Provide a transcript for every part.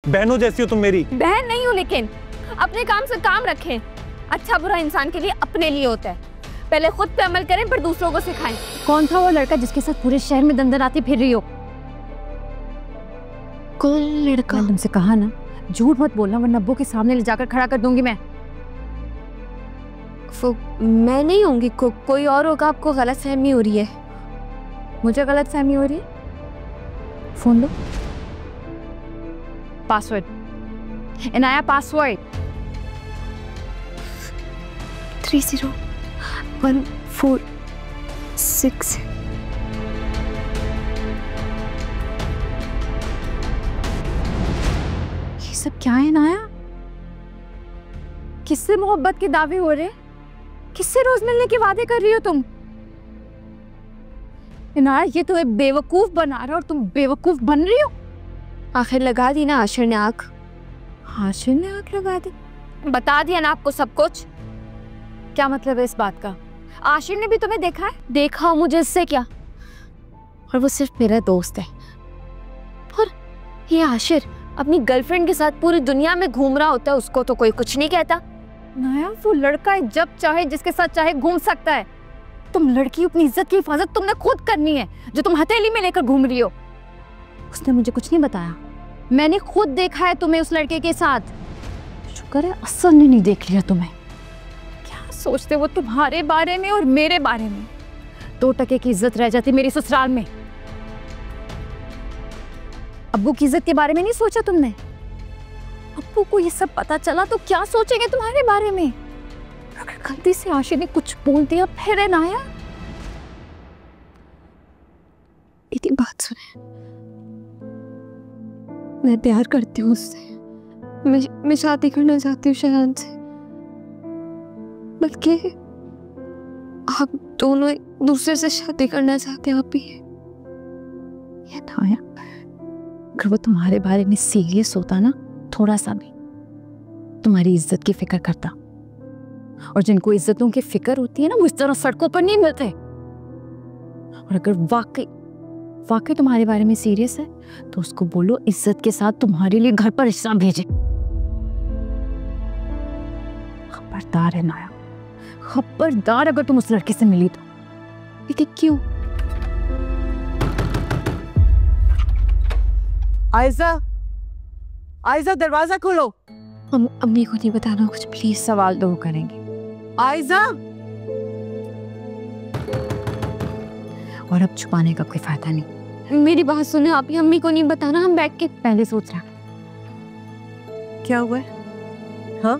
बहनों जैसी हो तुम मेरी। बहन नहीं हो, लेकिन अपने काम से काम रखें। अच्छा बुरा इंसान के लिए अपने लिए होता है, पहले खुद पे अमल करें फिर दूसरों को सिखाएं। कौन था वो लड़का जिसके साथ पूरे शहर में दंदनाती फिर रही हो? कौन लड़का? मैंने तुमसे कहा ना, झूठ मत बोलना वरना अब्बू के सामने ले जाकर खड़ा कर दूंगी मैं। मैं नहीं होंगी, कोई और होगा। आपको गलतफहमी हो रही है। मुझे गलतफहमी हो रही है? फोन दो। Password Inaya, password 30146। ये सब क्या है इनाया? किससे मोहब्बत के दावे हो रहे? किससे रोज मिलने के वादे कर रही हो तुम? इनाया ये तो एक बेवकूफ बना रहा है और तुम बेवकूफ बन रही हो। आखिर लगा दी ना आशिर ने आग। आशिर ने आग लगा दी? बता दिया ना आपको सब कुछ। क्या मतलब है इस बात का? आशिर ने भी तुम्हें देखा है? देखा मुझे, इससे क्या? और वो सिर्फ मेरा दोस्त है। और ये आशिर अपनी गर्लफ्रेंड के साथ पूरी दुनिया में घूम रहा होता है, उसको तो कोई कुछ नहीं कहता। नया वो लड़का है, जब चाहे जिसके साथ चाहे घूम सकता है। तुम लड़की, अपनी इज्जत की हिफाजत तुमने खुद करनी है, जो तुम हथेली में लेकर घूम रही हो। उसने मुझे कुछ नहीं बताया, मैंने खुद देखा है तुम्हें उस लड़के के साथ। शुक्र है असल ने नहीं देख लिया तुम्हें। क्या सोचते वो तुम्हारे बारे में और मेरे बारे में? 2 टके की इज्जत रह जाती मेरी ससुराल में। अब्बू की इज्जत के बारे में नहीं सोचा तुमने? अब्बू को ये सब पता चला तो क्या सोचेंगे तुम्हारे बारे में? अगर गलती से आशिर ने कुछ बोल दिया फिर इनाया। मेरी बात सुने, मैं प्यार करती हूँ उससे। मैं शादी करना चाहती हूँ शयान से। बल्कि आप दोनों एक दूसरे से शादी करना चाहते हैं। आप भी ये था यार, अगर वो तुम्हारे बारे में सीरियस होता ना, थोड़ा सा भी, तुम्हारी इज्जत की फिक्र करता। और जिनको इज्जतों की फिक्र होती है ना, वो इस तरह सड़कों पर नहीं मिलते। और अगर वाकई तुम्हारे बारे में सीरियस है तो उसको बोलो इज्जत के साथ तुम्हारे लिए घर पर रिश्ता भेजे। खबरदार है नाया, खबरदार अगर तुम उस लड़के से मिली तो। लेकिन क्यों? आयजा दरवाजा खोलो। अम्मी को नहीं बताना कुछ प्लीज। सवाल दो करेंगे। आयजा। और अब छुपाने का कोई फायदा नहीं। मेरी बात सुने, आप ही अम्मी को नहीं बताना। हम बैठ के पहले सोच रहे। क्या हुआ है? हाँ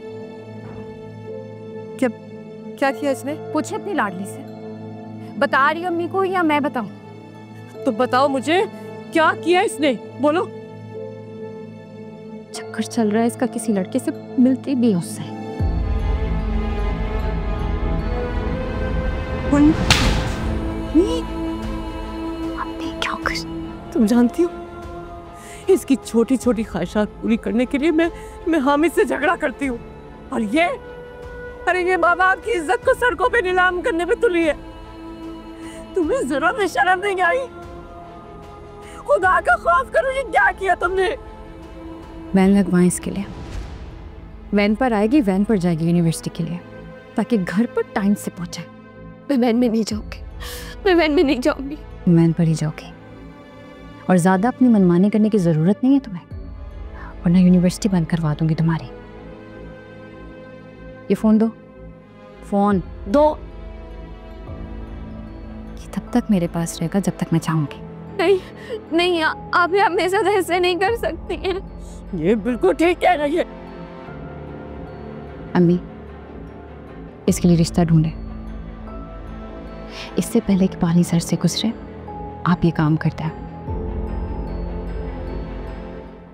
क्या क्या किया इसने? पूछे अपनी लाडली से। बता रही अम्मी को या मैं बताऊं? तो बताओ मुझे, क्या किया इसने? बोलो। चक्कर चल रहा है इसका किसी लड़के से, मिलती भी उससे। क्या कर? तुम जानती हो, इसकी छोटी छोटी ख्वाहिशात पूरी करने के लिए मैं हामिद से झगड़ा करती हूँ। और ये, अरे ये माँ बाप की इज्जत को सड़कों पे नीलाम करने पे तुली है। तुम्हें जरा भी शर्म नहीं आई? खुदा का खौफ करो, ये क्या किया तुमने? वैन लगवाएं इसके लिए। वैन पर आएगी, वैन पर जाएगी यूनिवर्सिटी के लिए, ताकि घर पर टाइम से पहुंचे। मैं वैन में नहीं जाऊंगी, मैं वैन में नहीं जाऊंगी। वैन पर ही जाओगी। और ज्यादा अपनी मनमानी करने की जरूरत नहीं है तुम्हें, वरना यूनिवर्सिटी बंद करवा दूंगी तुम्हारी। ये फोन दो, फोन दो। ये तब तक मेरे पास रहेगा जब तक मैं चाहूंगी। नहीं नहीं, आप मेरे साथ ऐसे नहीं कर सकती हैं। ये बिल्कुल ठीक है ना ये? अम्मी, इसके लिए रिश्ता ढूंढे। इससे पहले कि पानी सर से गुजरे, आप ये काम करते हैं।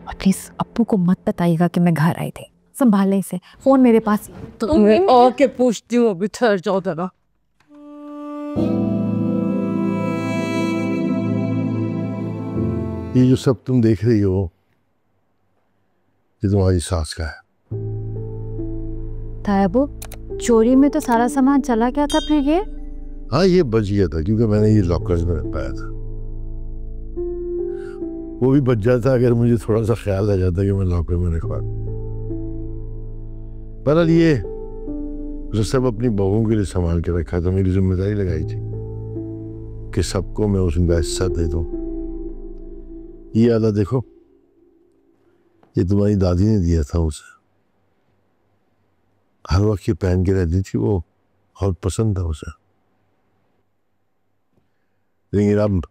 और प्लीज अप्पू को मत बताइएगा कि मैं घर आई थी। संभाले इसे, फोन मेरे पास। तो मैं आके पूछती हूँ, अभी ठहर जाओ जरा। ये जो सब तुम देख रही हो, ये तुम्हारी सास का है। तायाबू, चोरी में तो सारा सामान चला गया था, फिर ये? हाँ, ये बच गया था क्योंकि मैंने ये लॉकर्स में रख पाया था। वो भी बच जाता अगर मुझे थोड़ा सा ख्याल आ जाता कि मैं लॉकर में रखवा। पर ये जो सब अपनी बहुओं के लिए संभाल के रखा था, मेरी जिम्मेदारी लगाई थी कि सबको मैं उसका हिस्सा दे दूं। ये आला देखो, ये तुम्हारी दादी ने दिया था उसे, हर वक्त ये पहन के रहती थी, वो बहुत पसंद था उसे। लेकिन अब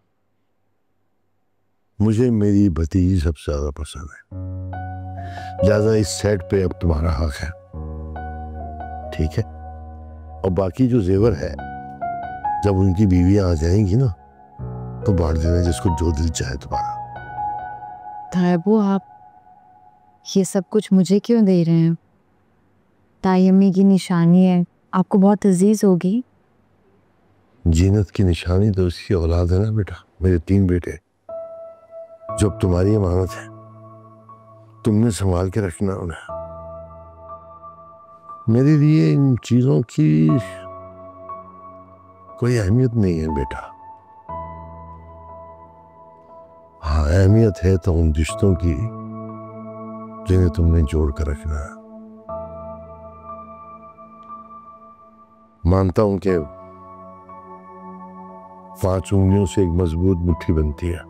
मुझे मेरी भतीजी सबसे ज्यादा पसंद है, लिहाजा इस सेट पे अब तुम्हारा हक है, ठीक है? और बाकी जो जेवर है, जब उनकी बीवियां आ जाएंगी ना, तो बांट देना जिसको जो दिल चाहे तुम्हारा। तायबू, आप ये सब कुछ मुझे क्यों दे रहे हैं? ताई अम्मी की निशानी है, आपको बहुत अजीज होगी। जीनत की निशानी तो उसकी औलाद है ना बेटा, मेरे 3 बेटे, जो अब तुम्हारी अमानत है, तुमने संभाल के रखना उन्हें। मेरे लिए इन चीजों की कोई अहमियत नहीं है बेटा। हाँ, अहमियत है तो उन रिश्तों की जिन्हें तुमने जोड़ कर रखना है। मानता हूं कि 5 उंगलियों से एक मजबूत मुट्ठी बनती है,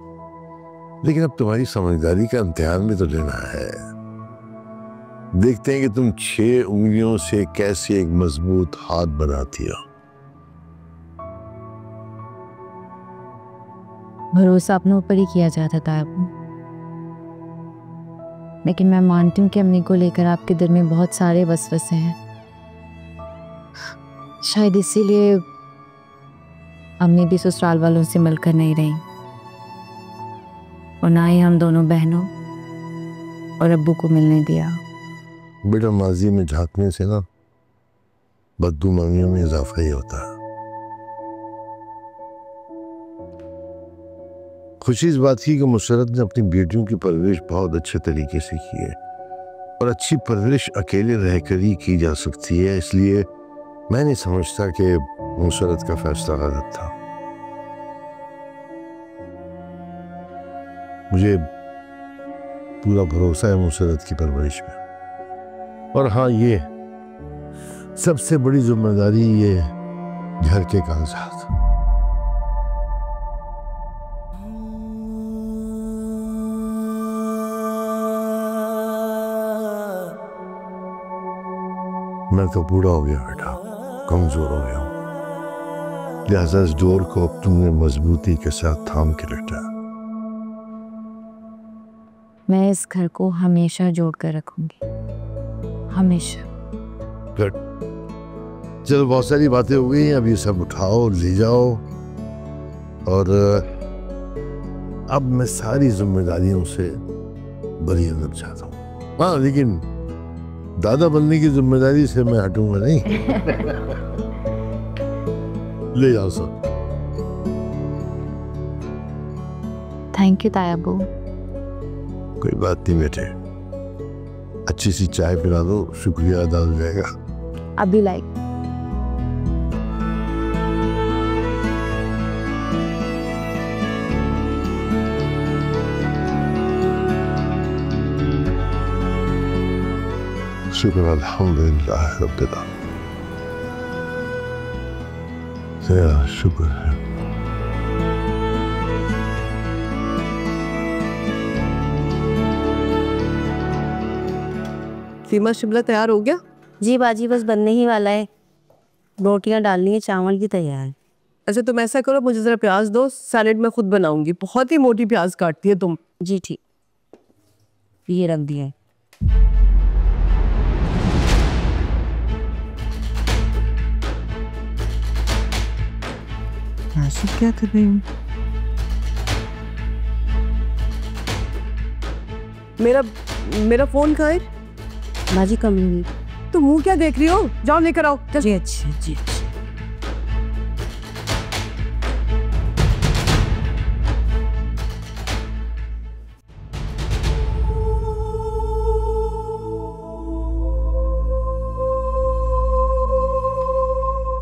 लेकिन अब तुम्हारी समझदारी का इम्तिहान भी तो लेना है। देखते हैं कि तुम 6 उंगलियों से कैसे एक मजबूत हाथ बनाती हो। भरोसा अपने ऊपर ही किया जाता था तायबू, लेकिन मैं मानती हूँ कि अम्मी को लेकर आपके दिल में बहुत सारे वसवसे हैं। शायद इसीलिए अम्मी भी ससुराल वालों से मिलकर नहीं रही, और ना ही हम दोनों बहनों और अब्बू को मिलने दिया। बेटा, माजी में झांकने से ना बदगुमानियों में इजाफा ही होता है। खुशी इस बात की कि मुसरत ने अपनी बेटियों की परवरिश बहुत अच्छे तरीके से की है, और अच्छी परवरिश अकेले रहकर ही की जा सकती है। इसलिए मैं नहीं समझता कि मुसरत का फैसला गलत था। मुझे पूरा भरोसा है मुसरत की परवरिश में। और हाँ, ये सबसे बड़ी जिम्मेदारी ये घर के कागजात। मैं तो बूढ़ा हो गया बेटा, कमजोर हो गया हूं, लिहाजा इस डोर को अब तुमने मजबूती के साथ थाम के रखा। मैं इस घर को हमेशा जोड़ कर रखूंगी, हमेशा। चलो, बहुत सारी बातें हो गई, अब ये सब उठाओ, ले जाओ, और अब मैं सारी जिम्मेदारियों से बरी होना चाहता हूँ। हाँ, लेकिन दादा बनने की जिम्मेदारी से मैं हटूंगा नहीं। ले जाओ सब। थैंक यू तायबू। कोई बात नहीं बेटे, अच्छी सी चाय पिला दो, शुक्रिया अदा हो जाएगा। अभी लाइक शुक्र अल्हम्दुलिल्लाह रब्बिल आलमीन। तेरा शुक्र है। कीमा शिमला तैयार हो गया? जी बाजी, बस बनने ही वाला है, रोटियां डालनी है, चावल भी तैयार है। अच्छा, तुम ऐसा करो, मुझे जरा प्याज दो, सैलेड मैं खुद बनाऊंगी। बहुत ही मोटी प्याज काटती है तुम। जी ठीक, ये रख दिया है। क्या कर रही हूँ? मेरा फोन कहाँ है? बाजी कम हुई। तो मुंह क्या देख रही हो? जाओ लेकर आओ। जी अच्छा, जी अच्छा।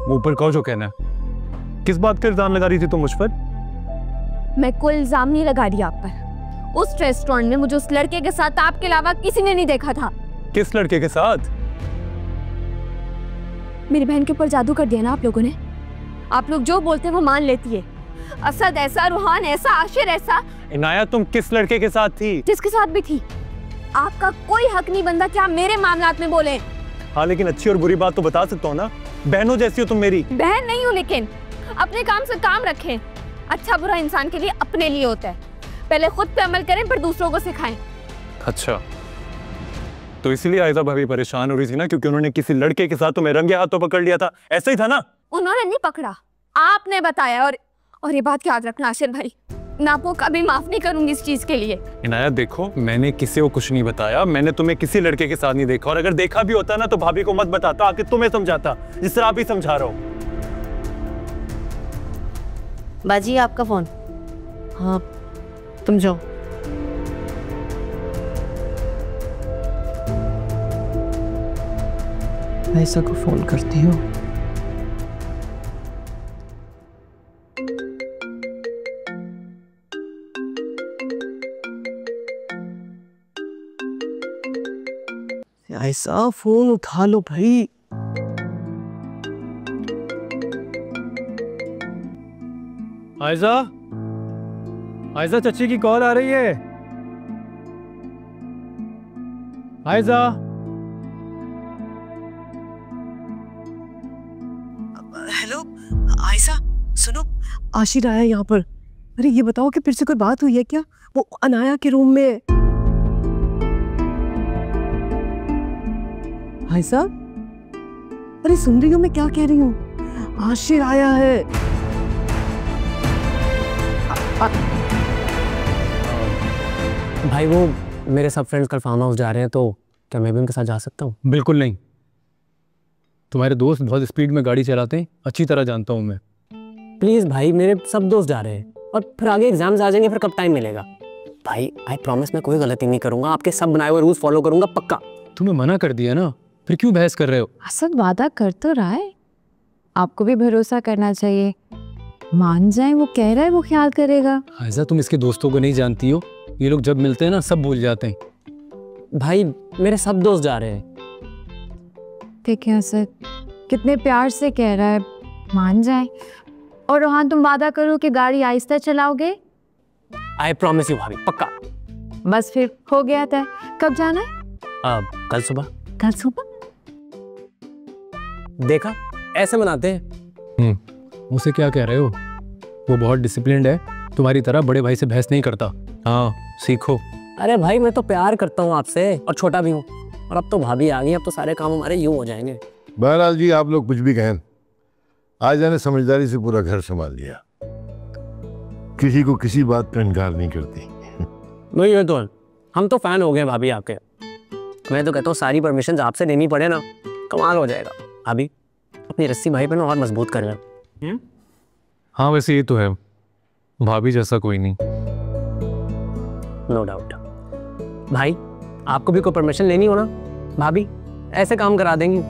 मुंह पर कहो जो कहना है। किस बात का इल्जाम लगा रही थी तुम मुझ पर? मैं कोई इल्जाम नहीं लगा रही आप पर, उस रेस्टोरेंट में मुझे उस लड़के के साथ आपके अलावा किसी ने नहीं देखा था। किस लड़के के साथ? मेरी बहन के ऊपर जादू कर दिया ना आप लोगों ने। आप लोग जो बोलते हैं वो मान लेती है। असद ऐसा, रूहान ऐसा, आशिर ऐसा। इनाया तुम किस लड़के के साथ थी? जिसके साथ भी थी। आपका कोई हक नहीं बनता कि आप मेरे मामलात में बोले। हाँ लेकिन अच्छी और बुरी बात तो बता सकता हूँ ना। बहनों जैसी हो तुम मेरी। बहन नहीं हूँ लेकिन अपने काम से काम रखें। अच्छा बुरा इंसान के लिए अपने लिए होता है। पहले खुद पे अमल करें फिर दूसरों को सिखाएं। अच्छा तो इसीलिए आयजा भाभी परेशान हो रही थी ना, क्योंकि उन्होंने किसी लड़के के साथ तुम्हें रंगे हाथों पकड़ लिया था। ऐसा ही था ना? उन्होंने नहीं पकड़ा, आपने बताया। और ये बात याद रखना आशिर भाई, मैं आपको कभी माफ नहीं करूंगी इस चीज के लिए। इनायत देखो, मैंने किसी को कुछ नहीं बताया। मैंने तुम्हें किसी लड़के के साथ नहीं देखा, और अगर देखा भी होता ना तो भाभी को मत बताता, आके तुम्हें समझाता जिस तरह आप ही समझा रहा हूँ। बाजी आपका फोन। हाँ तुम जाओ। ऐसा को फोन करती हूँ। ऐसा फोन उठा लो भाई। आयजा, आयजा चाची की कॉल आ रही है। आयजा, हेलो आयशा, सुनो आशिर आया यहाँ पर। अरे ये बताओ कि फिर से कोई बात हुई है क्या? वो अनाया के रूम में। आयशा, अरे सुन रही हो मैं क्या कह रही हूँ? आशिर आया है। भाई वो मेरे सब फ्रेंड्स कल फार्म हाउस जा रहे हैं, तो क्या मैं भी उनके साथ जा सकता हूँ? बिल्कुल नहीं। तुम्हारे दोस्त बहुत स्पीड में गाड़ी चलाते हैं, अच्छी तरह जानता हूँ मैं। प्लीज़ भाई, मेरे सब दोस्त जा रहे हैं और फिर आगे एग्जाम्स आ जाएंगे, फिर कब टाइम मिलेगा? भाई आई प्रॉमिस मैं कोई गलती नहीं करूँगा, आपके सब बनाए हुए रूल्स फॉलो करूँगा पक्का। तुम्हें मना कर दिया ना, फिर क्यों बहस कर रहे हो? असद वादा कर तो रहा है, आपको भी भरोसा करना चाहिए। मान जाए, वो कह रहा है वो ख्याल करेगा। आयजा तुम इसके दोस्तों को नहीं जानती हो, ये लोग जब मिलते हैं ना सब भूल जाते हैं। भाई मेरे सब दोस्त जा रहे हैं। ठीक है असद, कितने प्यार से कह रहा है, मान जाए। और रोहान तुम वादा करो कि गाड़ी आहिस्ता चलाओगे। आई प्रॉमिस यू भाभी, पक्का। बस फिर हो गया था। कब जाना है? कल सुबह। कल सुबह? देखा, ऐसे मनाते हैं। उसे क्या कह रहे हो? वो बहुत डिसिप्लिन्ड है, तुम्हारी तरह बड़े भाई से बहस नहीं करता। हाँ सीखो। अरे भाई मैं तो प्यार करता हूँ आपसे, और छोटा भी हूँ, और अब तो भाभी आ गई, अब तो सारे काम हमारे यूं हो जाएंगे। बहरहाल जी, आप लोग कुछ भी कहें, आयजा ने समझदारी से पूरा घर संभाल लिया, किसी को किसी बात का इनकार नहीं करती। नहीं है तो हम तो फैन हो गए भाभी आपके। मैं तो कहता हूँ सारी परमिशन आपसे लेनी पड़े ना, कमाल हो जाएगा। भाभी अपनी रस्सी भाई पे ना और मजबूत कर लें। हाँ वैसे ये तो है, भाभी जैसा कोई नहीं। No doubt. भाई आपको भी कोई परमिशन लेनी हो ना, भाभी ऐसे काम करा देंगी।